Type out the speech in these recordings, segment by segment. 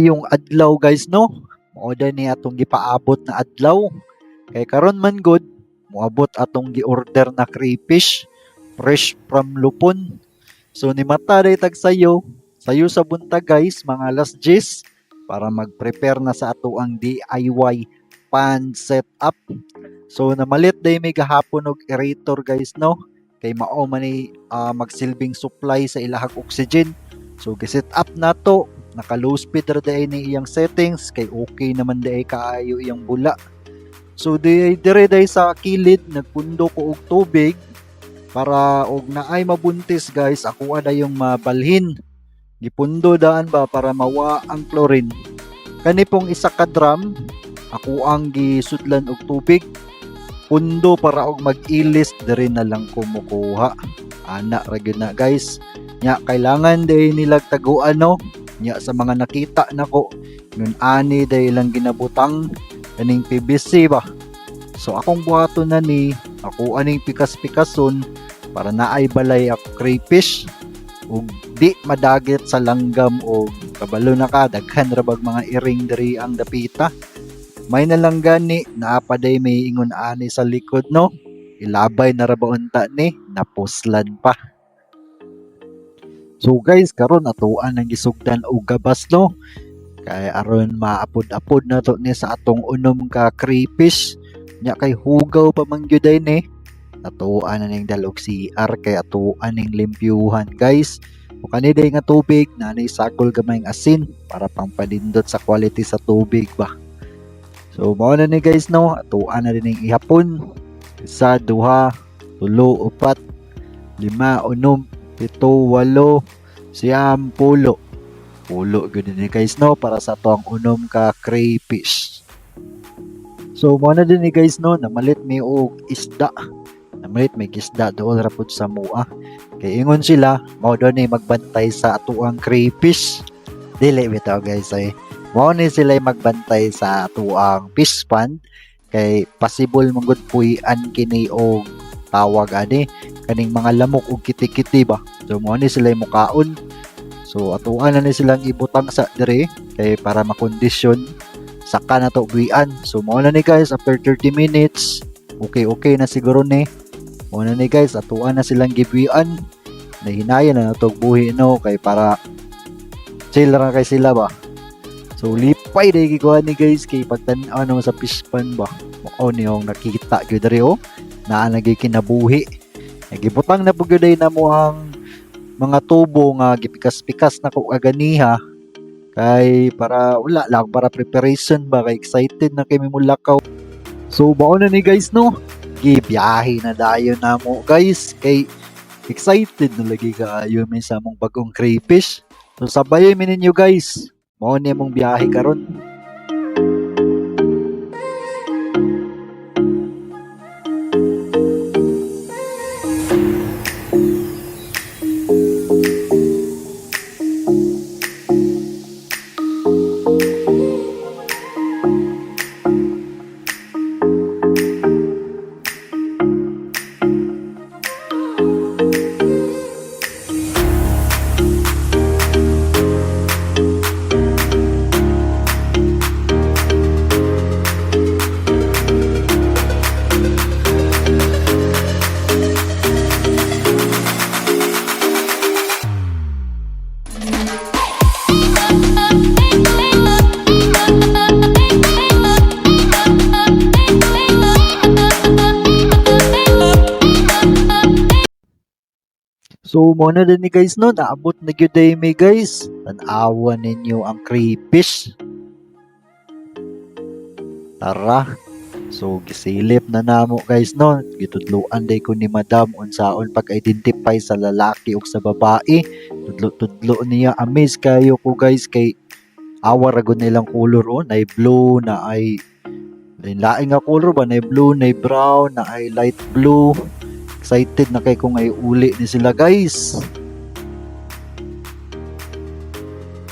Yung adlaw guys no, mao ni atong gipaabot na adlaw. Kay karon man good, moabot atong gi-order na crayfish fresh from Lupon. So ni mata day tag sayo sa buntag guys, mga alas 10 para mag-prepare na sa ato ang DIY pan setup. So namalit day may gahapon og aerator guys no, kay mao man ni magsilbing supply sa ilahag oxygen. So giset up nato, naka low speed ra day ni iyang settings, kay okay naman day kaayo iyang bula. So dire day sa kilid nagpundo ko og tubig para og naay mabuntis guys, ako ada yung mabalhin. Gipundo daan ba para mawa ang chlorine. Kani pong isa ka drum, ako ang gisudlan og tubig. Pundo para og mag-ilis dire na lang kumukuha. Ana ra gyud na guys. Nya kailangan day nilag taguan no. Nya sa mga nakita nako, nun ani day lang ginabutang kaning PVC ba. So akong buhaton na ni, ako aning pikas-pikason para naay balay ako crayfish ug di madagit sa langgam o kabalo na ka daghan ra bag mga iring diri ang dapita. May nalang gani naapaday may ingon ani sa likod no. Ilabay na ra ba unta ni, napuslan pa. So guys, karon atuan ang gisugdan og gabas no. Kay aron maapod-apod na to ni sa atong unom ka crayfish. Nya kay hugaw pa man gyud ni. Atuan na ning dalog CR kay atuan ning limpyuhan guys. O kaniday nga tubig na nay sakol gamay ng asin para pangpadindot sa quality sa tubig ba. So mao na ni guys no, atuan na din ning ihapon. 1, 2, 3, 4, 5, 6, 7, 8, 9, 10. Pulo gud ni guys no para sa tuang unom ka crayfish. So mao na din ni guys no, namalit mi og isda. Namalit may isda dool ra pud sa mua. Kay ingon sila mao daw ni magbantay sa atuang crayfish. Dili bitaw guys ay mao ni sila magbantay sa atuang fish pond kay possible mangud puy-an kini og tawag ani kaning mga lamok og kiti-kiti ba. So mao ni sila mukaon. So atuan na ni silang ibutang sa dire kay para makondisyon saka na to buhian. So mao na ni guys, after 30 minutes okay na siguro ni. Mao na ni guys, atuan na silang gibuhian. Nahinayan na to buhi no kay para chill ra kay sila ba. So lipay day gikuha ni guys kay pagtan-aw no sa fish pond ba. Mao ni yung nakita gyud diri oh. Naa lagi kinabuhi. Nagibutang na pud gyud na mo ang mga tubo nga gipikas-pikas na ko aganiha kay para wala lang para preparation ba kay excited na kay mulakaw. So bao na ni guys no, gibiyahe na dayon na mo guys kay excited na lagi kaayo may sa mong bagong crayfish. So sabayan mi ninyo guys, mao ni mong biyahe karon. So mo na din ni guys no, naabot na gyud day may guys. Tan-awa ninyo ang crayfish. Tara. So gisilip na namo guys no. Gitudloan day ko ni Madam unsaon pag-identify sa lalaki ug sa babae. Tudlo niya, amaze kayo ko guys kay awa ra gud nilang color oh, nay blue, na ay lain nga color ba, nay blue, nay brown, na ay light blue. Excited na kay kung ay uli ni sila guys.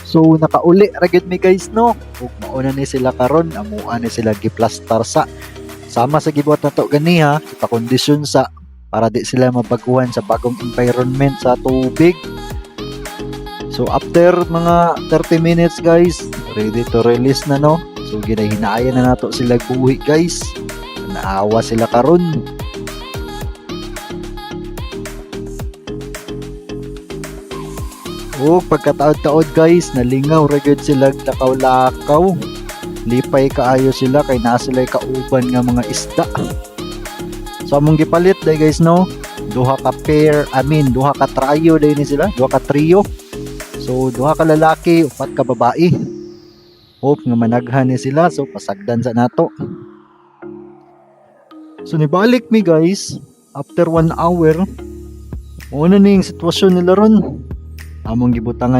So nakauli ra gyud mi guys no. Ug mao na ni sila karon, amuan ni sila giplastar sa sama sa gibuhat na to ganiha, ipakondisyon sa para di sila mabaguhan sa bagong environment sa tubig. So after mga 30 minutes guys, ready to release na no. So ginahinaya na nato sila buhi guys. Naawa sila karon. O pagkataod-taod guys, nalingaw ra gyud sila lakaw-lakaw. Lipay kaayo sila kay naa sila kauban nga mga isda. So among gipalit day guys no. Duha ka duha ka trio day ni sila, duha ka trio. So duha ka lalaki, upat ka babae. Hope nga managhan ni sila, so pasagdan sa nato. So nibalik mi guys after 1 hour. Una ning sitwasyon nila ron. Among gibutang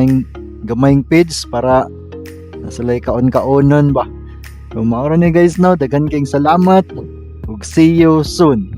gamayng page para nasalay kaon-kaonon ba. So mao ra ni guys no, daghan kayong salamat ug see you soon.